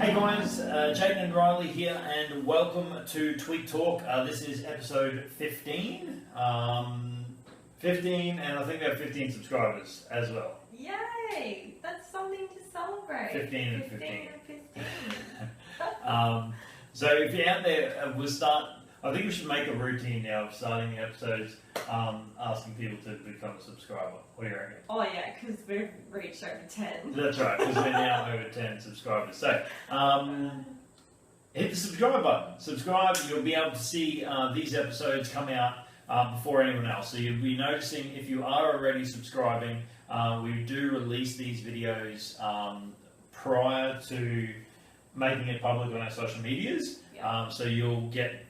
Hey guys, Jaydon and Rylee here, and welcome to Tweet Talk. This is episode 15. 15, and I think we have 15 subscribers as well. Yay! That's something to celebrate. 15 and 15. And 15. So if you're out there, I think we should make a routine now of starting the episodes asking people to become a subscriber. What do you reckon? Oh yeah, because we've reached over 10. That's right, because we're now over 10 subscribers. So hit the subscribe button. Subscribe, you'll be able to see these episodes come out before anyone else. So you'll be noticing, if you are already subscribing, we do release these videos prior to making it public on our social medias. Yep. So you'll get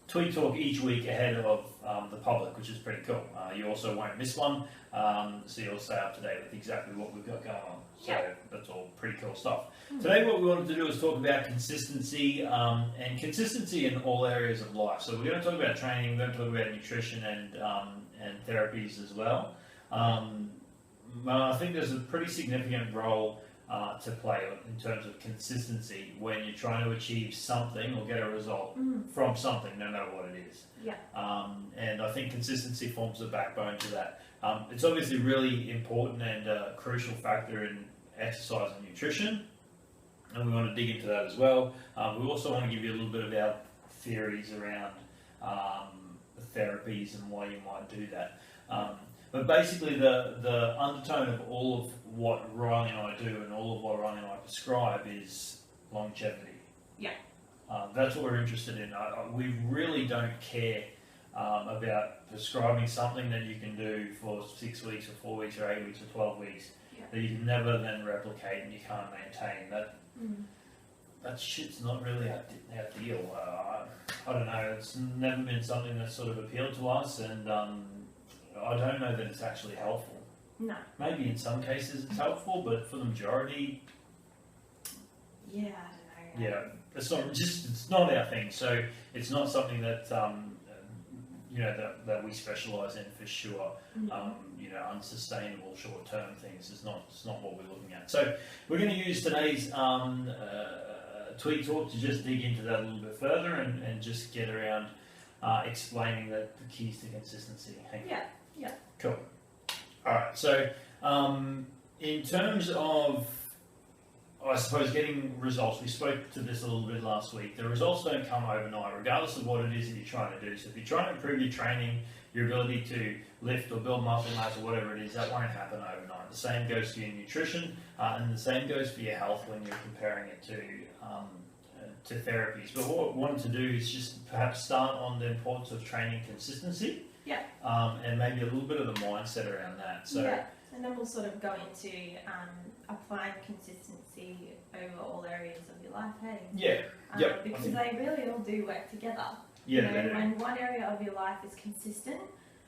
Tweet Talk each week ahead of the public, which is pretty cool. You also won't miss one, so you'll stay up to date with exactly what we've got going on. So that's all pretty cool stuff. Today what we wanted to do is talk about consistency, and consistency in all areas of life. So we're going to talk about training, we're going to talk about nutrition and therapies as well. I think there's a pretty significant role to play in terms of consistency when you're trying to achieve something or get a result from something, no matter what it is. Yeah. And I think consistency forms the backbone to that. It's obviously really important and a crucial factor in exercise and nutrition, and we want to dig into that as well. We also want to give you a little bit of our theories around therapies and why you might do that. But basically the undertone of all of what Rylee and I do and all of what Rylee and I prescribe is longevity. Yeah. That's what we're interested in. We really don't care about prescribing something that you can do for 6 weeks or 4 weeks or 8 weeks or 12 weeks that you can never then replicate and you can't maintain. That shit's not really our deal. I don't know, it's never been something that's sort of appealed to us, and I don't know that it's actually helpful. No. Maybe in some cases it's helpful, but for the majority, yeah, I don't know. yeah, it's not our thing. So it's not something that that we specialise in for sure. Unsustainable short-term things is not what we're looking at. So we're going to use today's Tweet Talk to just dig into that a little bit further and just get around explaining the keys to consistency. Yeah. Cool. All right. So, in terms of, I suppose, getting results, we spoke to this a little bit last week. The results don't come overnight, regardless of what it is that you're trying to do. So, if you're trying to improve your training, your ability to lift or build muscle mass or whatever it is, that won't happen overnight. The same goes for your nutrition, and the same goes for your health when you're comparing it to therapies. But what we wanted to do is just perhaps start on the importance of training consistency. Yeah. And maybe a little bit of the mindset around that. So yeah. And then we'll sort of go into applying consistency over all areas of your life, hey? Yeah. Because they really all do work together. Yeah, when one area of your life is consistent,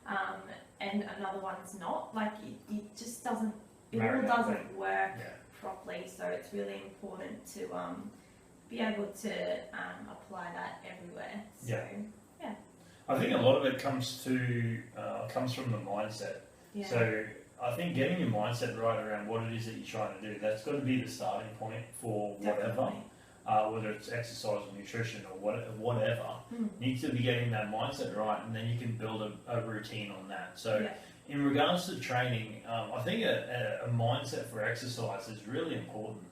and another one's not, like it just doesn't, it all doesn't work properly. So it's really important to be able to apply that everywhere. So, yeah. I think a lot of it comes from the mindset. Yeah. So I think getting your mindset right around what it is that you're trying to do, that's got to be the starting point for whatever, whether it's exercise or nutrition or whatever. Needs to be getting that mindset right, and then you can build a routine on that. So in regards to training, I think a mindset for exercise is really important.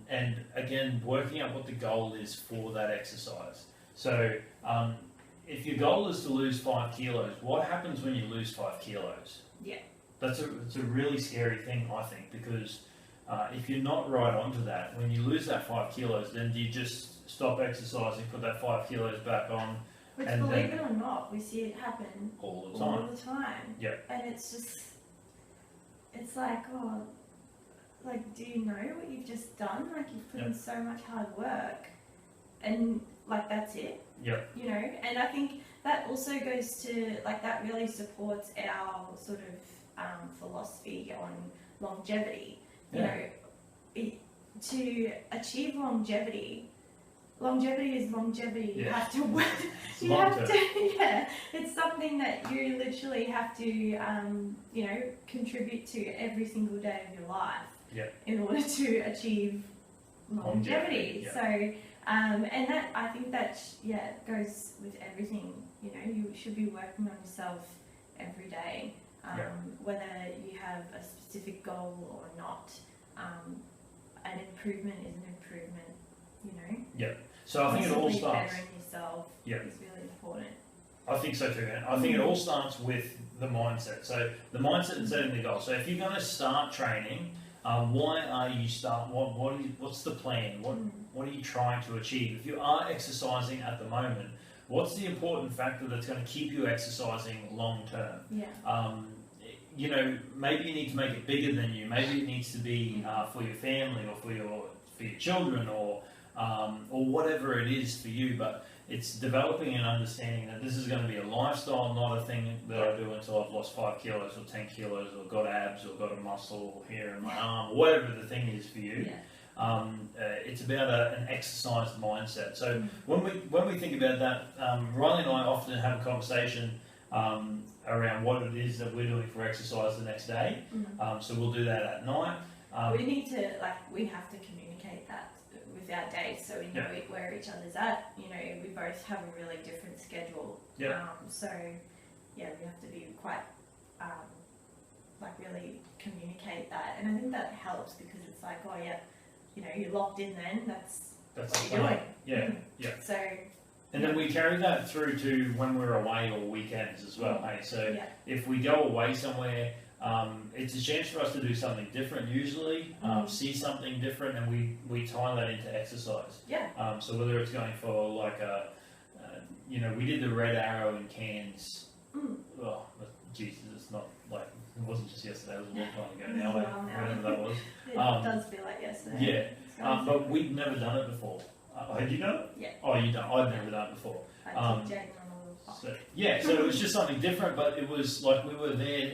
And again, working out what the goal is for that exercise. So if your goal is to lose 5 kilos, what happens when you lose 5 kilos? Yeah. It's a really scary thing, I think, because if you're not right onto that, when you lose that 5 kilos, then do you just stop exercising, put that 5 kilos back on? Which, believe it or not, we see it happen all the time. Yeah. And it's just, it's like, oh, like, do you know what you've just done? Like, you've put in so much hard work, and like, that's it. Yeah. You know, and I think that also goes to, like, that really supports our sort of philosophy on longevity. You know, to achieve longevity is longevity. You have to work. You have to. Yeah, it's something that you literally have to, contribute to every single day of your life. In order to achieve longevity. Yeah. So, and that, I think that, goes with everything. You know, you should be working on yourself every day, whether you have a specific goal or not. An improvement is an improvement, you know. Yeah. So I think it all starts. Bettering yourself is really important. I think so too, man. I think it all starts with the mindset. So the mindset and setting the goal. So if you're going to start training, why are you what's the plan? What are you trying to achieve? If you are exercising at the moment, what's the important factor that's going to keep you exercising long term? Yeah. You know, maybe you need to make it bigger than you. Maybe it needs to be for your family or for your children or whatever it is for you. But it's developing and understanding that this is going to be a lifestyle, not a thing that I do until I've lost 5 kilos or 10 kilos or got abs or got a muscle here in my arm or whatever the thing is for you. Yeah. It's about an exercise mindset. So when we think about that, Rylee and I often have a conversation around what it is that we're doing for exercise the next day. So we'll do that at night. We have to communicate that with our day, so we know where each other's at. You know, we both have a really different schedule. So we have to be quite really communicate that, and I think that helps because it's like, oh yeah, you know, you're locked in. Then that's what you're doing. So. And then we carry that through to when we're away or weekends as well. Hey, so if we go away somewhere, it's a chance for us to do something different usually, see something different, and we tie that into exercise. So whether it's going for like we did the Red Arrow in Cairns. Oh, Jesus, it's not like, it wasn't just yesterday, it was a long time ago now, whatever that was. It does feel like yesterday. But we'd never done it before. Had you done it? Yeah. Oh, you done? I'd never done it before. I took Jaydon on a little so it was just something different, but it was like we were there.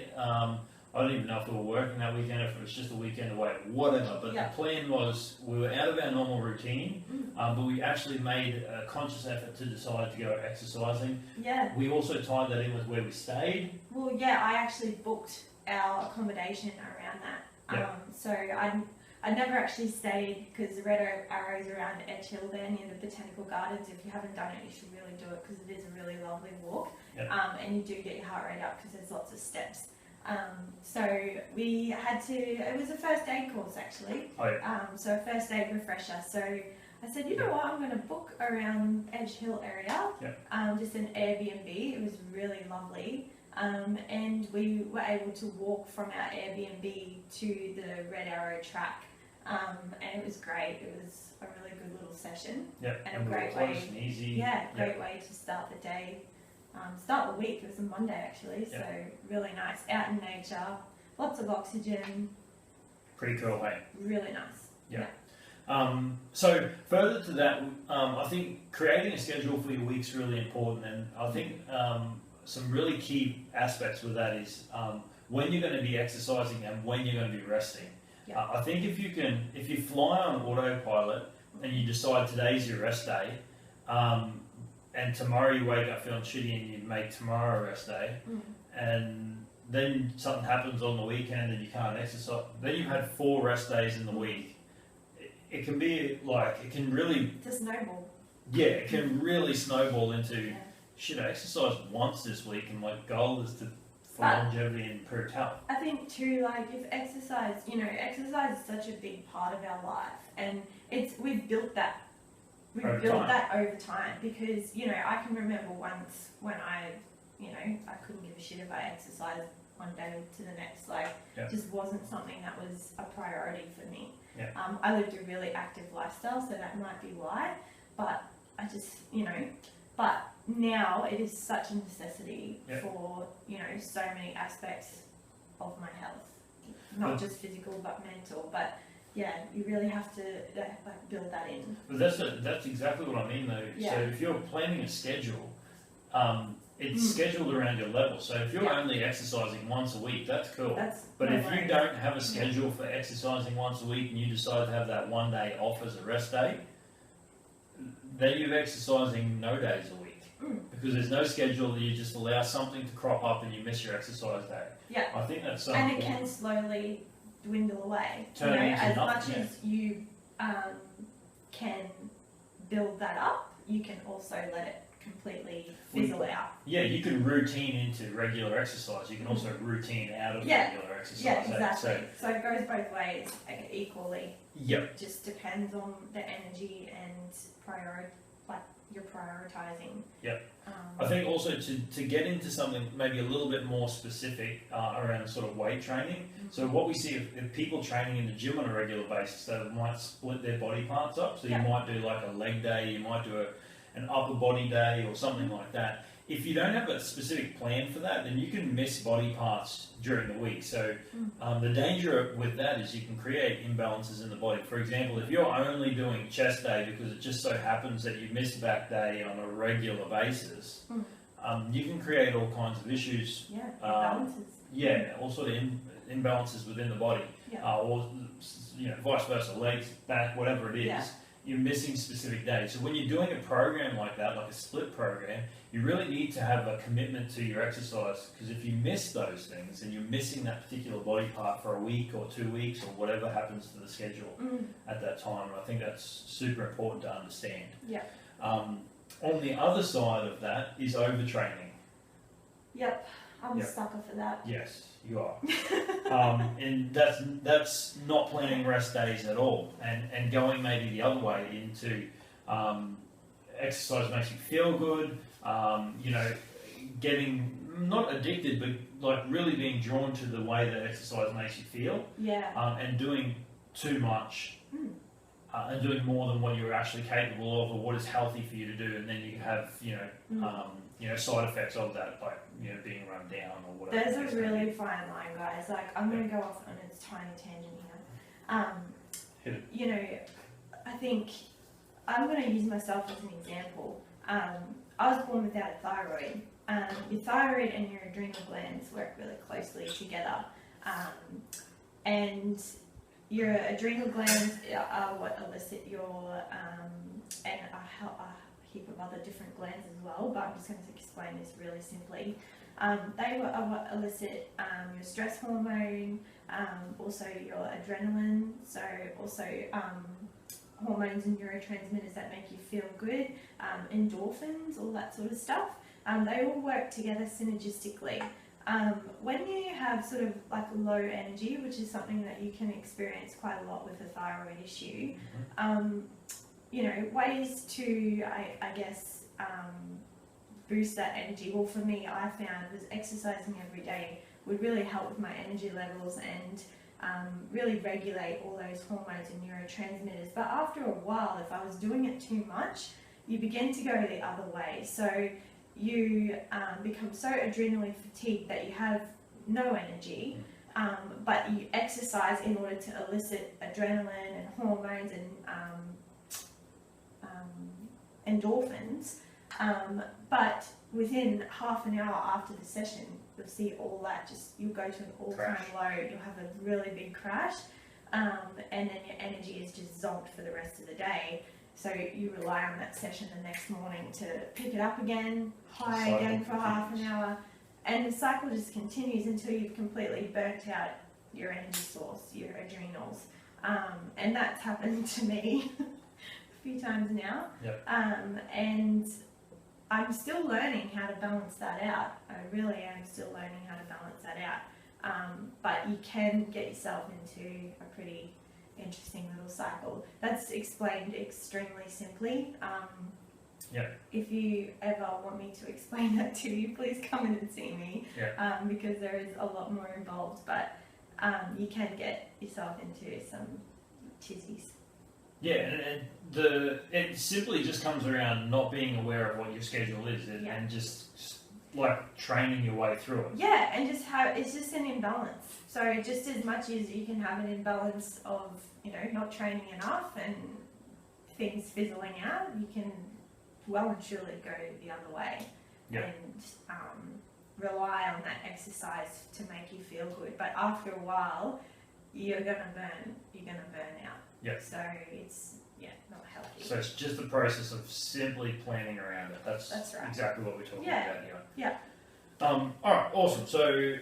I don't even know if we were working that weekend, if it was just a weekend away, whatever. But the plan was we were out of our normal routine, but we actually made a conscious effort to decide to go exercising. Yeah. We also tied that in with where we stayed. Well, yeah, I actually booked our accommodation around that. So I never actually stayed because the Red Arrow's around Edge Hill there near the Botanical Gardens. If you haven't done it, you should really do it because it is a really lovely walk. And you do get your heart rate up because there's lots of steps. So we had to, it was a first aid course actually. So a first aid refresher. So I said, you know what, I'm going to book around Edge Hill area, just an Airbnb. It was really lovely. And we were able to walk from our Airbnb to the Red Arrow track. And it was great. It was a really good little session. And a great way. And easy. Great way to start the day. Start the week. It was a Monday actually, so really nice. Out in nature, lots of oxygen. Pretty cool, hey? Really nice. So further to that, I think creating a schedule for your week's really important, and I think some really key aspects with that is when you're going to be exercising and when you're going to be resting. I think if you fly on autopilot and you decide today's your rest day, and tomorrow you wake up feeling shitty and you make tomorrow a rest day, and then something happens on the weekend and you can't exercise, then you've had 4 rest days in the week. It can be like, it can really... It's a snowball. Yeah, it can really snowball into, shit, I exercised once this week and my goal is for longevity and improved health. I think too, like if exercise, exercise is such a big part of our life, and we've built that over time because, I can remember once when I couldn't give a shit if I exercised one day to the next, just wasn't something that was a priority for me. I lived a really active lifestyle, so that might be why, but I just, but now it is such a necessity for, so many aspects of my health, not just physical but mental, but you really have to build that in. But that's exactly what I mean though. So if you're planning a schedule, it's scheduled around your level. So if you're only exercising once a week, that's cool. But if you don't have a schedule for exercising once a week and you decide to have that one day off as a rest day, then you're exercising no days a week. Because there's no schedule, you just allow something to crop up and you miss your exercise day. I think that's so important. It can slowly dwindle away. As much as you can build that up, you can also let it completely fizzle out. Yeah, you can routine into regular exercise. You can also routine out of regular exercise. Yeah, exactly. So it goes both ways equally. Yep. It just depends on the energy and you're prioritizing. Yep. I think also to get into something maybe a little bit more specific around sort of weight training. So what we see if people training in the gym on a regular basis, they might split their body parts up. So you might do like a leg day, you might do an upper body day or something like that. If you don't have a specific plan for that, then you can miss body parts during the week. So the danger with that is you can create imbalances in the body. For example, if you're only doing chest day because it just so happens that you miss back day on a regular basis, you can create all kinds of issues. Yeah, imbalances. All sort of imbalances within the body, or vice versa, legs, back, whatever it is. Yeah. You're missing specific days. So when you're doing a program like that, like a split program, you really need to have a commitment to your exercise, because if you miss those things and you're missing that particular body part for a week or 2 weeks or whatever happens to the schedule at that time, I think that's super important to understand. Yeah. On the other side of that is overtraining. Yep, I'm a sucker for that. Yes, you are. And that's not planning rest days at all, and going maybe the other way into exercise makes you feel good, getting not addicted but like really being drawn to the way that exercise makes you feel, and doing too much and doing more than what you're actually capable of or what is healthy for you to do, and then you have side effects of that, like being run down or whatever. There's a really fine line, guys. Like, I'm going to go off on a tiny tangent here. I think I'm going to use myself as an example. I was born without a thyroid. Your thyroid and your adrenal glands work really closely together, and your adrenal glands are what elicit your and a heap of other different glands as well, but I'm just going to explain this really simply. They are what elicit your stress hormone, also your adrenaline, so also hormones and neurotransmitters that make you feel good, endorphins, all that sort of stuff. They all work together synergistically. When you have sort of like low energy, which is something that you can experience quite a lot with a thyroid issue, ways to, I guess, boost that energy. Well, for me, I found was exercising every day would really help with my energy levels and really regulate all those hormones and neurotransmitters. But after a while, if I was doing it too much, you begin to go the other way. So you become so adrenally fatigued that you have no energy, but you exercise in order to elicit adrenaline and hormones and endorphins, but within half an hour after the session, you'll see all that you'll go to an all-time low, you'll have a really big crash, and then your energy is just zonked for the rest of the day. So you rely on that session the next morning to pick it up again, high again for half an hour, and the cycle just continues until you've completely burnt out your energy source, your adrenals. And that's happened to me a few times now. Yep. And I'm still learning how to balance that out. I really am still learning how to balance that out. But you can get yourself into a pretty interesting little cycle. That's explained extremely simply. If you ever want me to explain that to you, please come in and see me, because there is a lot more involved, but you can get yourself into some tizzies. Yeah, and it simply just comes around not being aware of what your schedule is and just like training your way through it. Yeah, and it's just an imbalance. So just as much as you can have an imbalance of, not training enough and things fizzling out, you can well and truly go the other way and rely on that exercise to make you feel good. But after a while, you're gonna burn out. Yep. So it's not healthy. So it's just the process of simply planning around it. That's right. Exactly what we're talking about here. Yeah. All right, awesome. So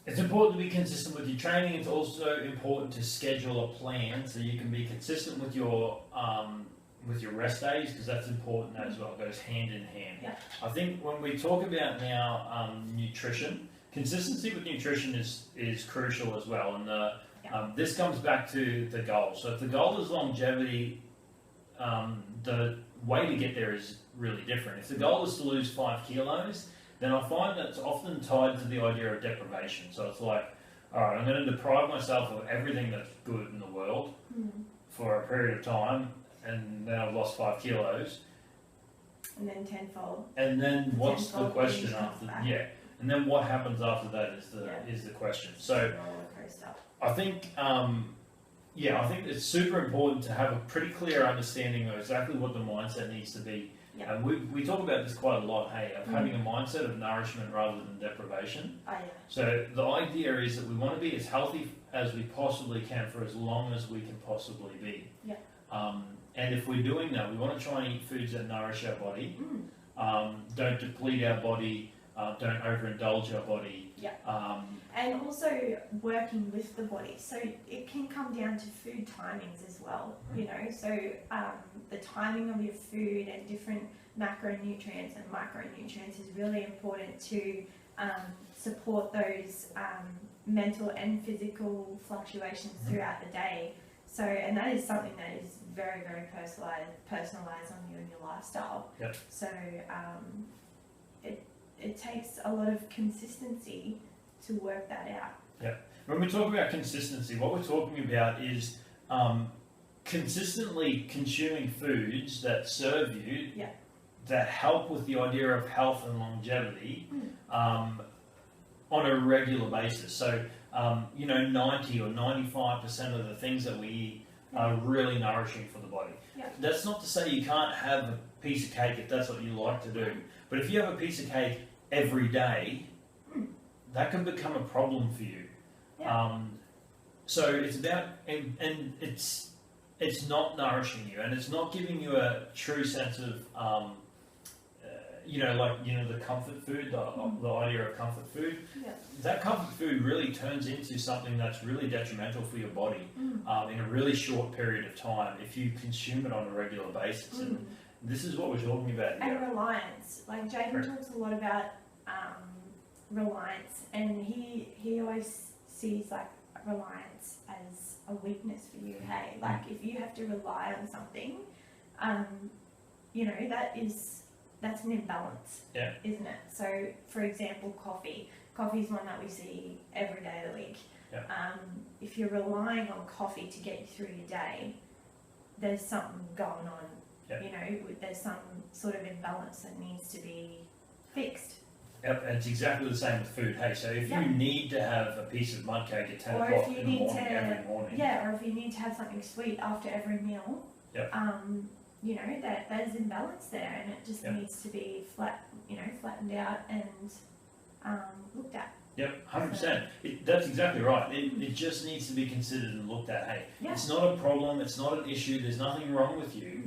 it's important to be consistent with your training. It's also important to schedule a plan so you can be consistent with your with your rest days, because that's important as well. It goes hand in hand. Yeah. I think when we talk about now nutrition, consistency with nutrition is crucial as well, and this comes back to the goal. So if the goal is longevity, the way to get there is really different. If the goal is to lose 5 kilos, then I find that it's often tied to the idea of deprivation. So it's like, all right, I'm going to deprive myself of everything that's good in the world for a period of time, and then I've lost 5 kilos. And then tenfold. And then what's the question after? Back. Yeah. And then what happens after that is the question. So I think, I think it's super important to have a pretty clear understanding of exactly what the mindset needs to be. Yeah. And we talk about this quite a lot, hey, of having a mindset of nourishment rather than deprivation. Oh, yeah. So the idea is that we want to be as healthy as we possibly can for as long as we can possibly be. Yeah. And if we're doing that, we want to try and eat foods that nourish our body, don't deplete our body, don't overindulge our body. Yeah. And also working with the body. So it can come down to food timings as well, you know. So the timing of your food and different macronutrients and micronutrients is really important to support those mental and physical fluctuations throughout the day. So, and that is something that is very, very personalized on you and your lifestyle. Yep. So it takes a lot of consistency to work that out. Yeah. When we talk about consistency, what we're talking about is consistently consuming foods that serve you, that help with the idea of health and longevity on a regular basis. So, 90 or 95% of the things that we eat are really nourishing for the body. Yeah. That's not to say you can't have a piece of cake if that's what you like to do. But if you have a piece of cake every day, that can become a problem for you. Yeah. So it's about, and it's not nourishing you, and it's not giving you a true sense of, the comfort food, the idea of comfort food. Yeah. That comfort food really turns into something that's really detrimental for your body in a really short period of time if you consume it on a regular basis. And this is what we're talking about here. And reliance. Like Jaydon talks a lot about reliance, and he always sees like reliance as a weakness for you. Hey, like if you have to rely on something, that's an imbalance, isn't it? So, for example, coffee. Coffee is one that we see every day of the week. Yeah. If you're relying on coffee to get you through your day, there's something going on. Yeah. You know, there's some sort of imbalance that needs to be fixed. Yep, and it's exactly the same with food. Hey, so if you need to have a piece of mud cake at 10 or o'clock if you in the need morning, every morning. Yeah, or if you need to have something sweet after every meal, there's imbalance there, and it just needs to be flattened out and looked at. Yep, 100%. That's exactly right. It just needs to be considered and looked at. Hey, it's not a problem, it's not an issue, there's nothing wrong with you.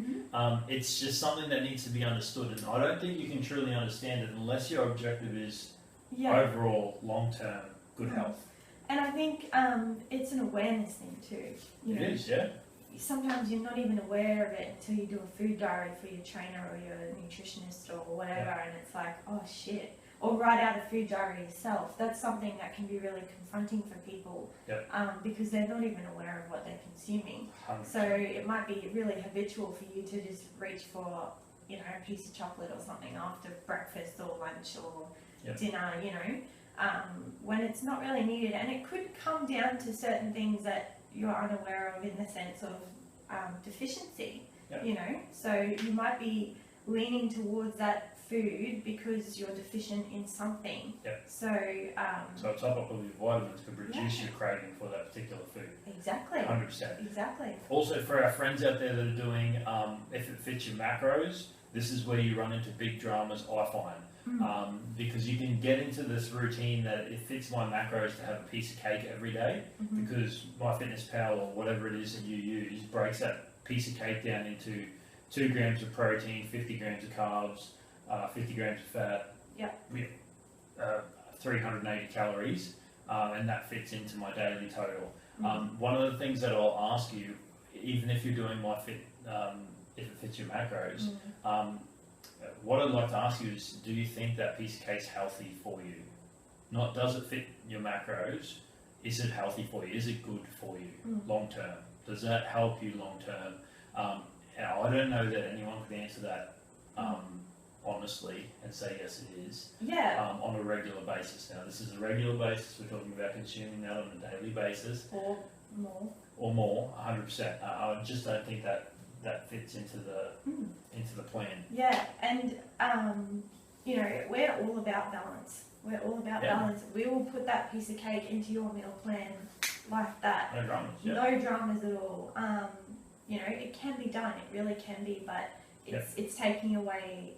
It's just something that needs to be understood, and I don't think you can truly understand it unless your objective is overall long-term good health. And I think it's an awareness thing too. It is, yeah. Sometimes you're not even aware of it until you do a food diary for your trainer or your nutritionist or whatever, and it's like, oh shit. Or write out a food diary yourself. That's something that can be really confronting for people because they're not even aware of what they're consuming. 100%. So it might be really habitual for you to just reach for, a piece of chocolate or something after breakfast or lunch or dinner, when it's not really needed. And it could come down to certain things that you're unaware of in the sense of deficiency, So you might be leaning towards that food because you're deficient in something. So so a top up of your vitamins could reduce your craving for that particular food. Exactly. 100%. Exactly. Also, for our friends out there that are doing, if it fits your macros, this is where you run into big dramas, I find. Because you can get into this routine that it fits my macros to have a piece of cake every day, because MyFitnessPal or whatever it is that you use breaks that piece of cake down into 2 grams of protein, 50 grams of carbs, 50 grams of fat, 380 calories, and that fits into my daily total. One of the things that I'll ask you, even if you're doing if it fits your macros. What I'd like to ask you is, do you think that piece of cake's healthy for you? Not does it fit your macros, is it healthy for you? Is it good for you long term? Does that help you long term? Now, I don't know that anyone can answer that honestly and say yes it is on a regular basis. Now this is a regular basis, we're talking about consuming that on a daily basis. Or more, 100%. I just don't think that fits into the plan. Yeah, and you know, we're all about balance. We're all about balance. We will put that piece of cake into your meal plan like that. No dramas. Yeah. No dramas at all. You know, it can be done. It really can be, but it's taking away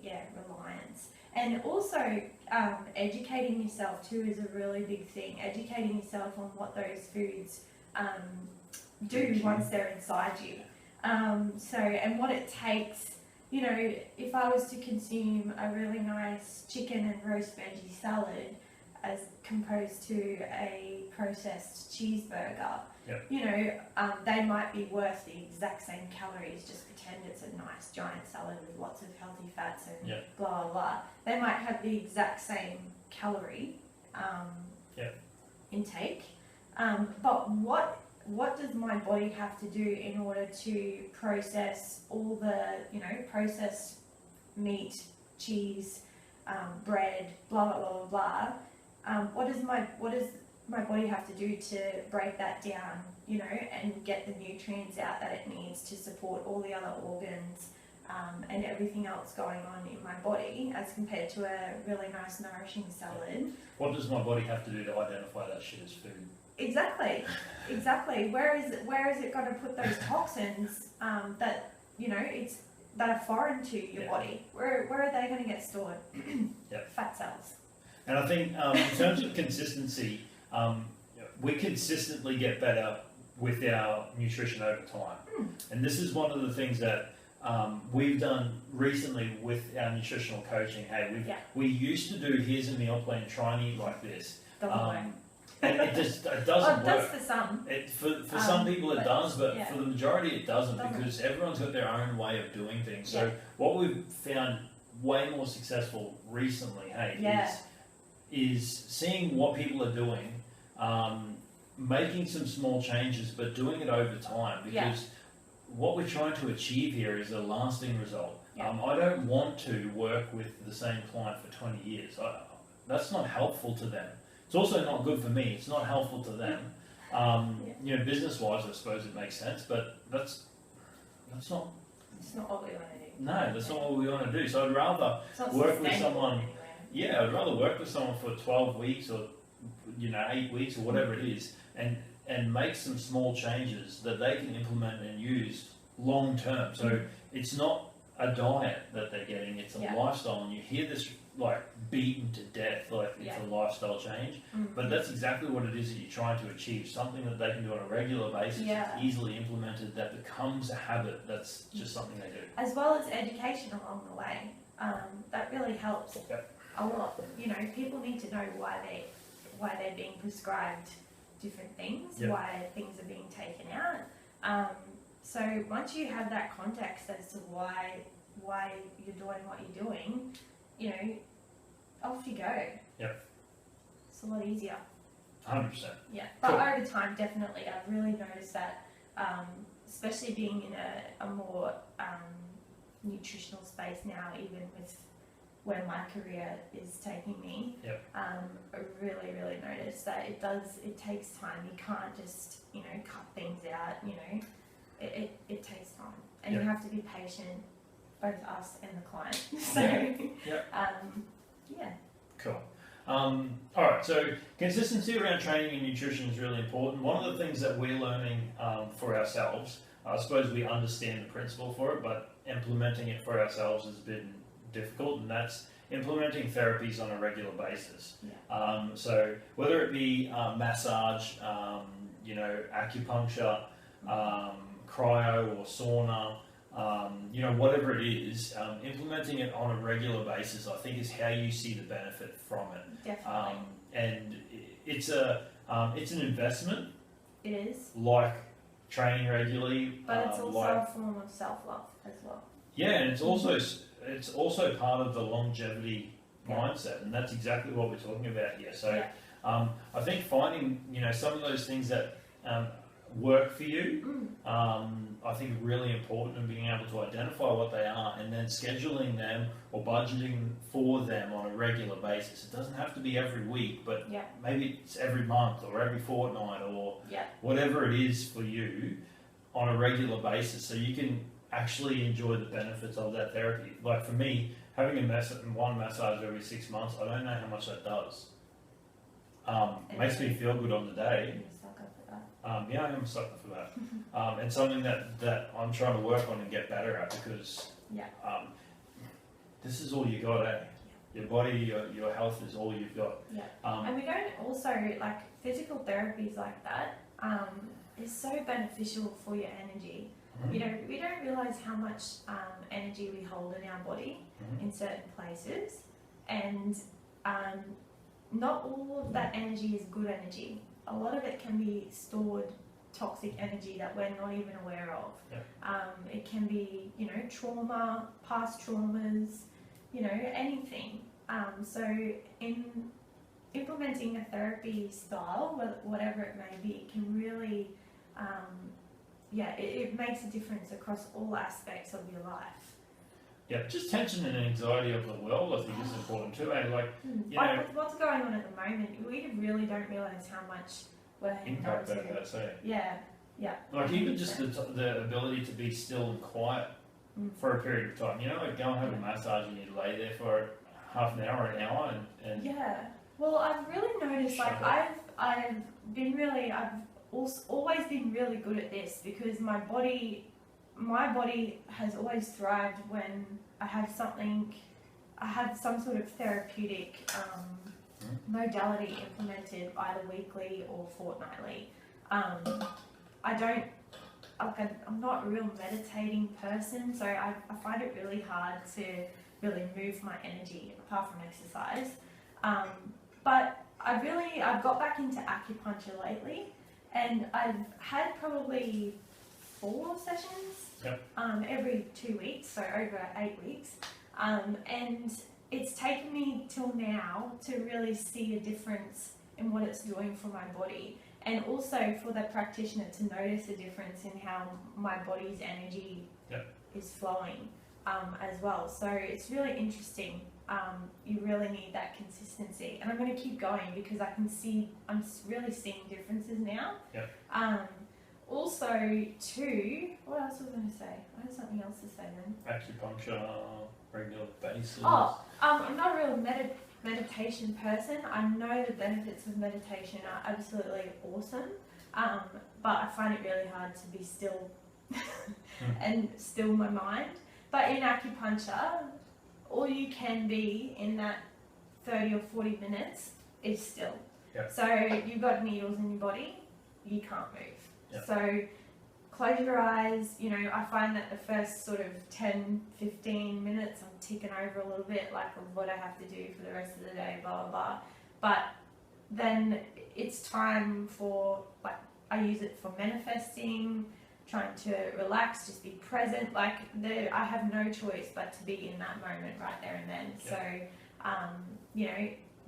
reliance. And also educating yourself too is a really big thing. Educating yourself on what those foods do once they're inside you. And what it takes. You know, if I was to consume a really nice chicken and roast veggie salad as composed to a processed cheeseburger, you know, they might be worth the exact same calories. Just pretend it's a nice giant salad with lots of healthy fats and blah, blah, blah. They might have the exact same calorie intake. But what does my body have to do in order to process all the, you know, processed meat, cheese, bread, blah, blah, blah, blah, blah. What does my body have to do to break that down, you know, and get the nutrients out that it needs to support all the other organs and everything else going on in my body as compared to a really nice nourishing salad? What does my body have to do to identify that shit as food? Exactly. Where is it going to put those toxins that, you know, that are foreign to your body? Where are they going to get stored? Fat cells. And I think in terms of consistency, we consistently get better with our nutrition over time. And this is one of the things that we've done recently with our nutritional coaching. Hey, we used to do, here's a meal plan, try and eat like this. And it doesn't work. It does for some. For some people it does, but for the majority it doesn't, because everyone's got their own way of doing things. So what we've found way more successful recently, is seeing what people are doing, making some small changes, but doing it over time, because what we're trying to achieve here is a lasting result. I don't want to work with the same client for 20 years. That's not helpful to them. It's also not good for me. It's not helpful to them. You know, business-wise, I suppose it makes sense, but that's not. It's not what we want to do. No, that's not what we want to do. So I'd rather work with someone. Anyway. Yeah, I'd rather work with someone for 12 weeks or 8 weeks or whatever it is, and make some small changes that they can implement and use long term. So it's not a diet that they're getting; it's a lifestyle. And you hear this like beaten to death, like it's a lifestyle change, but that's exactly what it is that you're trying to achieve, something that they can do on a regular basis, easily implemented, that becomes a habit, that's just something they do. As well as education along the way, that really helps a lot. You know, people need to know why they're being prescribed different things, why things are being taken out. So once you have that context as to why you're doing what you're doing, you know, off you go. It's a lot easier. 100%. Yeah, but over time, definitely, I've really noticed that, especially being in a more nutritional space now, even with where my career is taking me, I really noticed that it takes time. You can't just, you know, cut things out, you know, it takes time, and you have to be patient, both us and the client. So, Cool. All right, so consistency around training and nutrition is really important. One of the things that we're learning for ourselves, I suppose we understand the principle for it, but implementing it for ourselves has been difficult, and that's implementing therapies on a regular basis. So whether it be massage, you know, acupuncture, cryo or sauna, you know, whatever it is, implementing it on a regular basis, I think, is how you see the benefit from it. definitely. And it's an investment, It is. like training regularly. But it's also a form of self-love as well. Yeah, and it's also part of the longevity mindset, and that's exactly what we're talking about here. So I think finding some of those things that work for you, I think are really important, and being able to identify what they are and then scheduling them or budgeting for them on a regular basis. It doesn't have to be every week, but maybe it's every month or every fortnight or whatever it is for you on a regular basis, so you can actually enjoy the benefits of that therapy. Like for me, having one massage every 6 months, I don't know how much that does. Makes me feel good on the day. Yeah, I am a sucker for that. And something that I'm trying to work on and get better at, because this is all you got, eh? Your body, your health is all you've got. And we don't also, like, physical therapies like that is so beneficial for your energy. We don't realise how much energy we hold in our body in certain places, and not all of that energy is good energy. A lot of it can be stored toxic energy that we're not even aware of. It can be, trauma, past traumas, anything. So in implementing a therapy style, whatever it may be, can really, it makes a difference across all aspects of your life. Yeah, just tension and anxiety of the world, I think, is important too. And with what's going on at the moment, we really don't realise how much we're impact that has, eh? Yeah. Like even just the ability to be still and quiet for a period of time. Like go and have a massage and you lay there for half an hour, and Well, I've really noticed, like, I've always been really good at this, because my body has always thrived when I have some sort of therapeutic modality implemented either weekly or fortnightly. I'm not a real meditating person, so I find it really hard to really move my energy apart from exercise. But I've got back into acupuncture lately, and I've had probably 4 sessions every 2 weeks, so over 8 weeks. And it's taken me till now to really see a difference in what it's doing for my body, and also for the practitioner to notice a difference in how my body's energy is flowing as well. So it's really interesting. You really need that consistency, and I'm going to keep going because I'm really seeing differences now. Also, too, what else was I going to say? I had something else to say then. Acupuncture, regular basis. I'm not a real meditation person. I know the benefits of meditation are absolutely awesome, but I find it really hard to be still and still my mind. But in acupuncture, all you can be in that 30 or 40 minutes is still. So you've got needles in your body, you can't move. So close your eyes. I find that the first sort of 10, 15 minutes I'm ticking over a little bit, like of what I have to do for the rest of the day, blah, blah, blah. But then it's time for, like, I use it for manifesting, trying to relax, just be present. I have no choice but to be in that moment right there and then. So,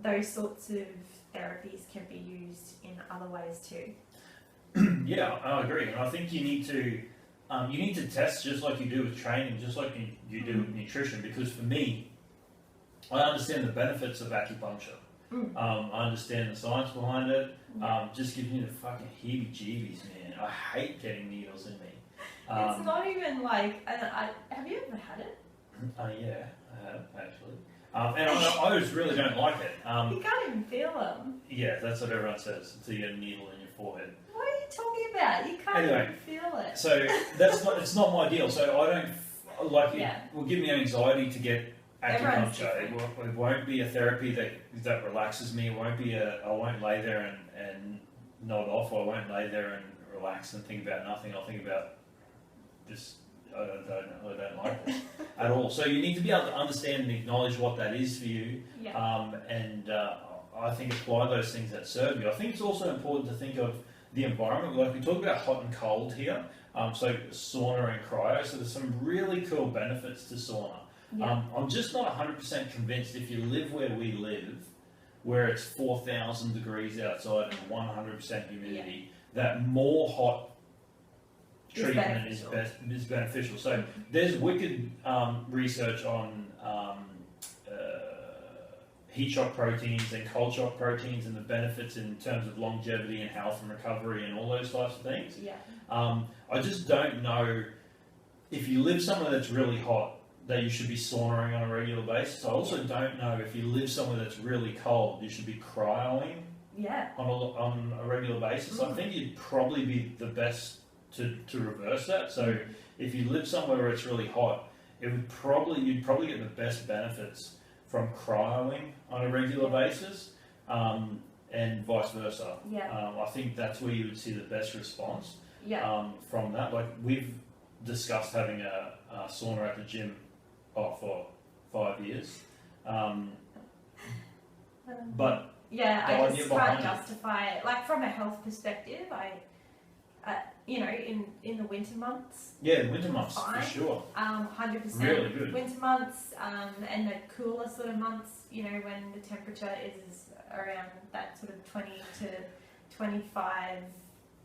those sorts of therapies can be used in other ways too. Yeah, I agree, and I think you need to test just like you do with training, just like you do with nutrition. Because for me, I understand the benefits of acupuncture. I understand the science behind it. Just gives me the fucking heebie-jeebies, man. I hate getting needles in me. It's not even like. Have you ever had it? Yeah, I have actually. And I just really don't like it. You can't even feel them. Yeah, that's what everyone says until you get a needle in your forehead. What are you talking about? You can't even feel it. So it's not my deal. So I don't like it. It will give me anxiety to get acupuncture. It won't be a therapy that relaxes me. It won't be I won't lay there and nod off. Or I won't lay there and relax and think about nothing. I'll think about just. I don't like this at all. So you need to be able to understand and acknowledge what that is for you, and I think apply those things that serve you. I think it's also important to think of the environment. Like we talk about hot and cold here, so sauna and cryo. So there's some really cool benefits to sauna. Yeah. I'm just not 100% convinced if you live where we live, where it's 4,000 degrees outside and 100% humidity, that more hot treatment is beneficial. So there's wicked research on heat shock proteins and cold shock proteins and the benefits in terms of longevity and health and recovery and all those types of things. Yeah. I just don't know if you live somewhere that's really hot that you should be saunaing on a regular basis. I also don't know if you live somewhere that's really cold, you should be cryoing on a regular basis. I think you'd probably be the best to reverse that. So if you live somewhere where it's really hot, you'd probably get the best benefits from cryoing on a regular basis, and vice versa. I think that's where you would see the best response from that. Like we've discussed having a sauna at the gym for 5 years, but I just can't justify it. Like from a health perspective, in the winter months. Yeah, the winter months fine. for sure. 100%. Really good. Winter months, and the cooler sort of months, when the temperature is around that sort of 20 to 25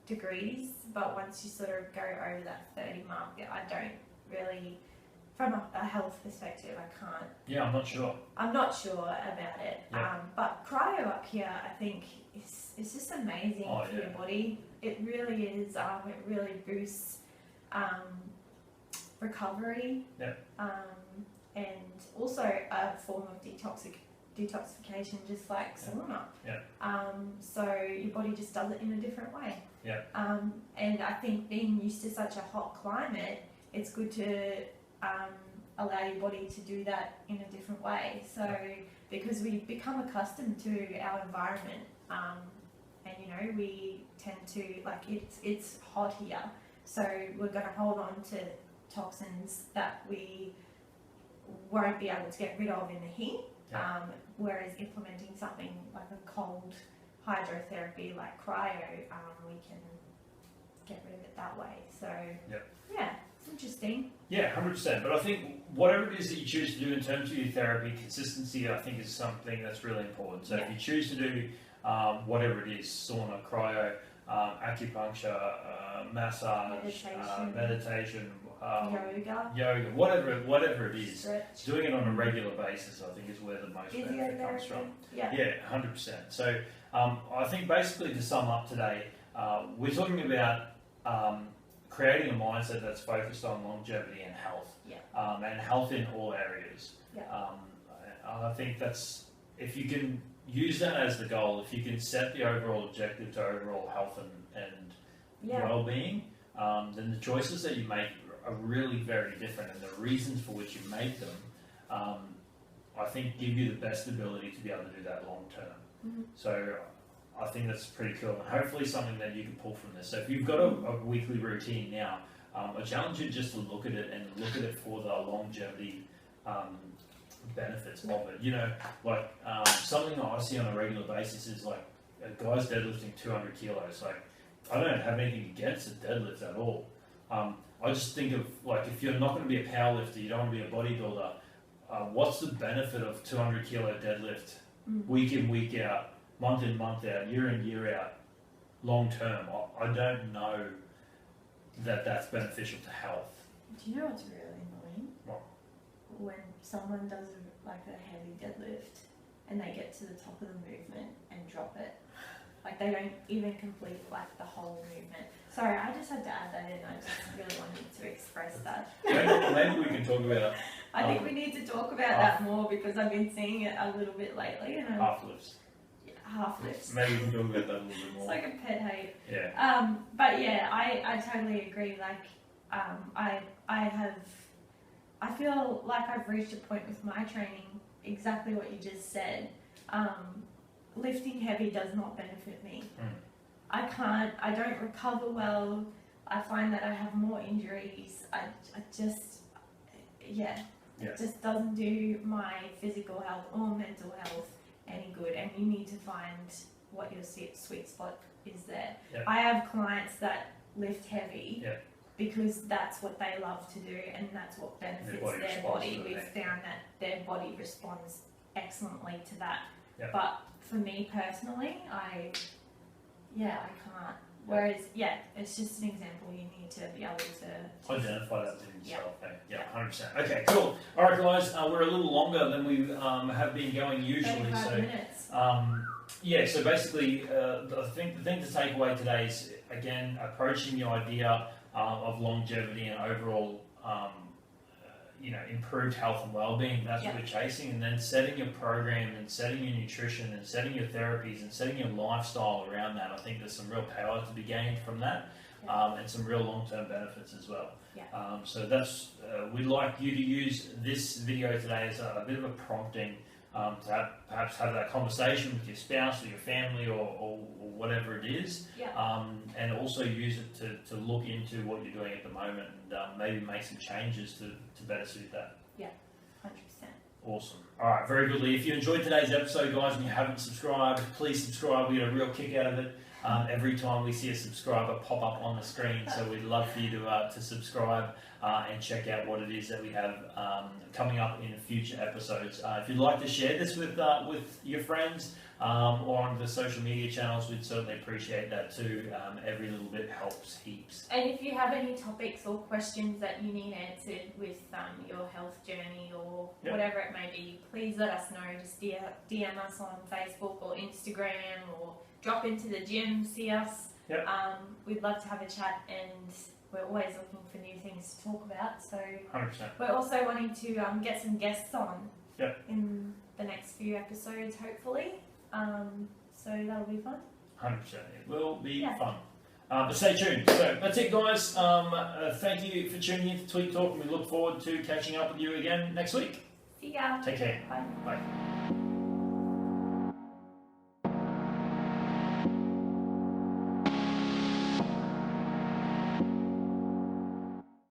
degrees. But once you sort of go over that 30 mark, I don't really, from a health perspective, I can't. Yeah, I'm not sure. I'm not sure about it. Yeah. But cryo up here, I think, is just amazing for your body. It really is. It really boosts recovery. Yeah. And also a form of detoxification, just like sauna. Yeah. So your body just does it in a different way. Yeah. And I think being used to such a hot climate, it's good to allow your body to do that in a different way. So because we become accustomed to our environment, and we tend to it's hot here, so we're going to hold on to toxins that we won't be able to get rid of in the heat. Whereas implementing something like a cold hydrotherapy like cryo, we can get rid of it that way. So it's interesting. Yeah, 100%. But I think whatever it is that you choose to do in terms of your therapy, consistency, I think is something that's really important. So if you choose to do whatever it is, sauna, cryo, acupuncture, massage, meditation, yoga, whatever it is, doing it on a regular basis, I think is where the most benefit comes from. Yeah, 100%. So I think basically to sum up today, we're talking about creating a mindset that's focused on longevity and health, and health in all areas. I think that's, if you can use that as the goal, if you can set the overall objective to overall health and well-being, then the choices that you make are really very different, and the reasons for which you make them, I think, give you the best ability to be able to do that long term. So I think that's pretty cool, and hopefully something that you can pull from this. So if you've got a weekly routine now, I challenge you just to look at it and look at it for the longevity benefits of it. Something that I see on a regular basis is like a guy's deadlifting 200 kilos. Like, I don't have anything against a deadlift at all. I just think of, like, if you're not going to be a powerlifter, you don't want to be a bodybuilder, what's the benefit of 200 kilo deadlift week in, week out, month in, month out, year in, year out, long term? I don't know that that's beneficial to health. Do you know what's really annoying? What? When someone does a heavy deadlift and they get to the top of the movement and drop it. Like, they don't even complete the whole movement. Sorry, I just had to add that in. I just really wanted to express that. Maybe we can talk about I think we need to talk about that more, because I've been seeing it a little bit lately. And half lifts. Half lifts. Maybe we can talk about that a little bit more. It's like a pet hate. Yeah. But yeah, I totally agree. I feel like I've reached a point with my training, exactly what you just said. Lifting heavy does not benefit me. I don't recover well. I find that I have more injuries. It just doesn't do my physical health or mental health any good. And you need to find what your sweet spot is there. Yep. I have clients that lift heavy Yep. because that's what they love to do and that's what benefits body their responds body. to it, We've found that their body responds excellently to that. Yep. But for me personally, I can't. Whereas, it's just an example. You need to be able to Identify that within yourself. Yeah, Yeah. 100%. Okay, cool. All right, guys, we're a little longer than we have been going usually. 35 So, minutes. so basically, I think the thing to take away today is, again, approaching the idea of longevity and overall, improved health and well-being. That's what we're chasing, and then setting your program and setting your nutrition and setting your therapies and setting your lifestyle around that. I think there's some real power to be gained from that, and some real long-term benefits as well. So that's we'd like you to use this video today as a bit of a prompting to perhaps have that conversation with your spouse or your family or whatever it is, and also use it to look into what you're doing at the moment and maybe make some changes to better suit that. 100%. Awesome. All right, very good, Lee. If you enjoyed today's episode, guys, and you haven't subscribed, please subscribe. We get a real kick out of it every time we see a subscriber pop up on the screen. So we'd love for you to subscribe and check out what it is that we have coming up in future episodes. If you'd like to share this with your friends or on the social media channels, we'd certainly appreciate that too. Every little bit helps heaps. And if you have any topics or questions that you need answered with your health journey or whatever it may be, please let us know. Just DM us on Facebook or Instagram or drop into the gym, see us. We'd love to have a chat, and we're always looking for new things to talk about. So 100%. we're also wanting to get some guests on in the next few episodes, hopefully. So that'll be fun. 100%. It will be fun. But stay tuned. So that's it, guys. Thank you for tuning in to Tweak Talk, and we look forward to catching up with you again next week. See ya. Take care. Bye. Bye.